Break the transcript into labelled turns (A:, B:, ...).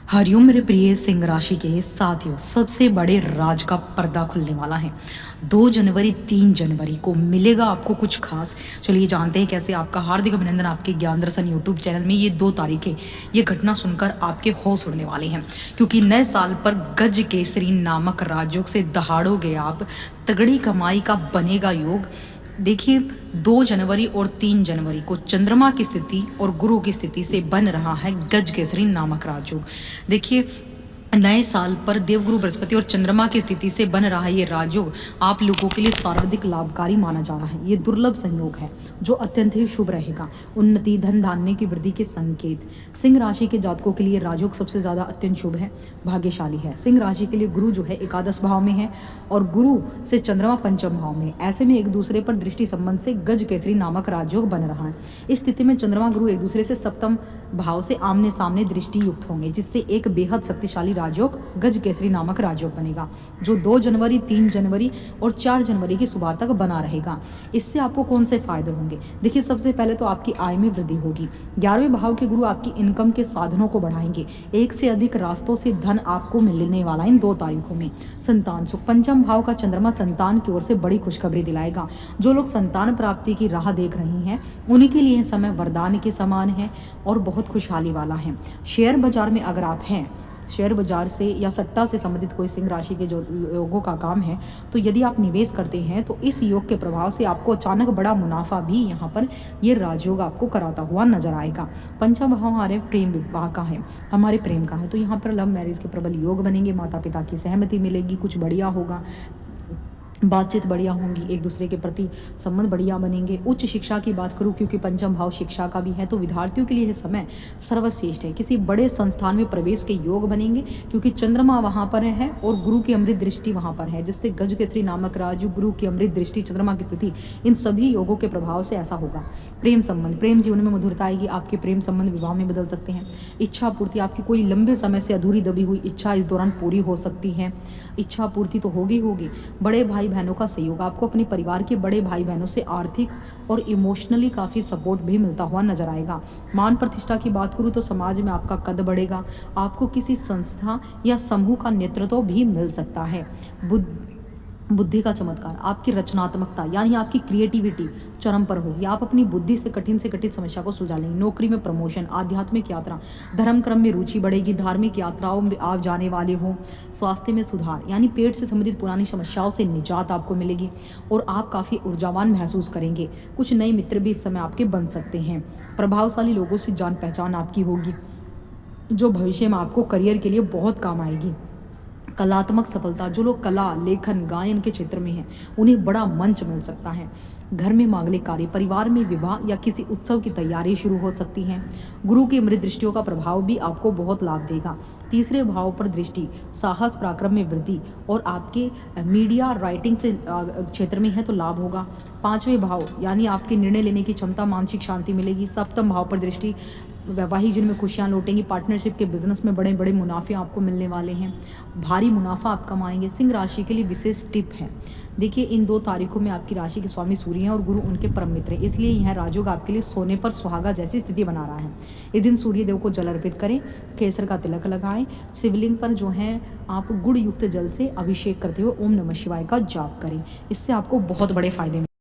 A: हरिओम मेरे प्रिय सिंह राशि के साथियों, सबसे बड़े राज का पर्दा खुलने वाला है। 2 जनवरी 3 जनवरी को मिलेगा आपको कुछ खास। चलिए जानते हैं कैसे। आपका हार्दिक अभिनंदन आपके ज्ञान दर्शन यूट्यूब चैनल में। ये 2 तारीखें ये घटना सुनकर आपके होश उड़ने वाले हैं, क्योंकि नए साल पर गज केसरी नामक राजयोग से दहाड़ोगे आप। तगड़ी कमाई का बनेगा योग। देखिए 2 जनवरी और 3 जनवरी को चंद्रमा की स्थिति और गुरु की स्थिति से बन रहा है गज केसरी नामक राजयोग। देखिए नए साल पर देवगुरु बृहस्पति और चंद्रमा की स्थिति से बन रहा ये राजयोग आप लोगों के लिए सर्वाधिक लाभकारी माना जा रहा है। ये दुर्लभ संयोग है जो अत्यंत ही शुभ रहेगा। उन्नति, धन धान्य की वृद्धि के संकेत। सिंह राशि के जातकों के लिए राजयोग सबसे ज्यादा अत्यंत शुभ है, भाग्यशाली है। सिंह राशि के लिए गुरु जो है एकादश भाव में है और गुरु से चंद्रमा पंचम भाव में। ऐसे में एक दूसरे पर दृष्टि संबंध से गज केसरी नामक राजयोग बन रहा है। इस स्थिति में चंद्रमा गुरु एक दूसरे से सप्तम भाव से आमने सामने दृष्टि युक्त होंगे, जिससे एक बेहद शक्तिशाली राजयोग गज केसरी नामक राजयोग बनेगा, जो 2 जनवरी 3 जनवरी और 4 जनवरी की सुबह तक बना रहेगा। इससे आपको कौन से फायदे होंगे? देखिए सबसे पहले तो आपकी आय में वृद्धि होगी। 11वें भाव के गुरु आपकी इनकम के साधनों को बढ़ाएंगे। एक से अधिक रास्तों से धन आपको मिलने वाला इन 2 तारीखों में। संतान सुख। पंचम भाव का चंद्रमा संतान की ओर से बड़ी खुशखबरी दिलाएगा। जो लोग संतान प्राप्ति की राह देख रही हैं उन्हीं के लिए समय वरदान के समान है और बहुत खुशहाली वाला है। शेयर बाजार में अगर आप हैं, शेयर बाजार से या सट्टा से संबंधित कोई सिंह राशि के जो योगों का काम है, तो यदि आप निवेश करते हैं तो इस योग के प्रभाव से आपको अचानक बड़ा मुनाफा भी यहाँ पर ये राजयोग आपको कराता हुआ नजर आएगा। पंचम भाव हमारे प्रेम विवाह का है, हमारे प्रेम का है, तो यहाँ पर लव मैरिज के प्रबल योग बनेंगे। माता पिता की सहमति मिलेगी, कुछ बढ़िया होगा, बातचीत बढ़िया होंगी, एक दूसरे के प्रति संबंध बढ़िया बनेंगे। उच्च शिक्षा की बात करूं, क्योंकि पंचम भाव शिक्षा का भी है, तो विद्यार्थियों के लिए यह समय सर्वश्रेष्ठ है। किसी बड़े संस्थान में प्रवेश के योग बनेंगे, क्योंकि चंद्रमा वहां पर है और गुरु की अमृत दृष्टि वहां पर है, जिससे गज केसरी नामक राजयोग, गुरु की अमृत दृष्टि, चंद्रमा की स्थिति, इन सभी योगों के प्रभाव से ऐसा होगा। प्रेम संबंध, प्रेम जीवन में मधुरता आएगी। आपके प्रेम संबंध विवाह में बदल सकते हैं। इच्छा पूर्ति, आपकी कोई लंबे समय से अधूरी दबी हुई इच्छा इस दौरान पूरी हो सकती है। इच्छा पूर्ति तो होगी। बड़े भाई बहनों का सहयोग, आपको अपने परिवार के बड़े भाई बहनों से आर्थिक और इमोशनली काफ़ी सपोर्ट भी मिलता हुआ नजर आएगा। मान प्रतिष्ठा की बात करूँ तो समाज में आपका कद बढ़ेगा। आपको किसी संस्था या समूह का नेतृत्व भी मिल सकता है। बुद्धि का चमत्कार, आपकी रचनात्मकता यानी आपकी क्रिएटिविटी चरम पर होगी। आप अपनी बुद्धि से कठिन समस्या को सुलझा लेंगे। नौकरी में प्रमोशन, आध्यात्मिक यात्रा, धर्म क्रम में रुचि बढ़ेगी। धार्मिक यात्राओं में आप जाने वाले हो। स्वास्थ्य में सुधार, यानी पेट से संबंधित पुरानी समस्याओं से निजात आपको मिलेगी और आप काफ़ी ऊर्जावान महसूस करेंगे। कुछ नए मित्र भी इस समय आपके बन सकते हैं। प्रभावशाली लोगों से जान पहचान आपकी होगी, जो भविष्य में आपको करियर के लिए बहुत काम आएगी। कलात्मक सफलता, जो लोग कला, लेखन, गायन के क्षेत्र में हैं उन्हें बड़ा मंच मिल सकता है। घर में मांगलिक कार्य, परिवार में विवाह या किसी उत्सव की तैयारी शुरू हो सकती है। गुरु की अमृत दृष्टियों का प्रभाव भी आपको बहुत लाभ देगा। 3रे भाव पर दृष्टि, साहस पराक्रम में वृद्धि और आपके मीडिया राइटिंग से क्षेत्र में है तो लाभ होगा। 5वें भाव यानी आपके निर्णय लेने की क्षमता, मानसिक शांति मिलेगी। 7म भाव पर दृष्टि, वैवाहिक जीवन में खुशियां लौटेंगी। पार्टनरशिप के बिजनेस में बड़े बड़े मुनाफे आपको मिलने वाले हैं। भारी मुनाफा आप कमाएंगे। सिंह राशि के लिए विशेष टिप है, देखिए इन 2 तारीखों में आपकी राशि के स्वामी सूर्य हैं और गुरु उनके परम मित्र हैं, इसलिए यह राजयोग आपके लिए सोने पर सुहागा जैसी स्थिति बना रहा है। इस दिन सूर्य देव को जल अर्पित करें, केसर का तिलक लगाएं, शिवलिंग पर जो है आप गुड़ युक्त जल से अभिषेक करते हुए ओम नमः शिवाय का जाप करें। इससे आपको बहुत बड़े फायदे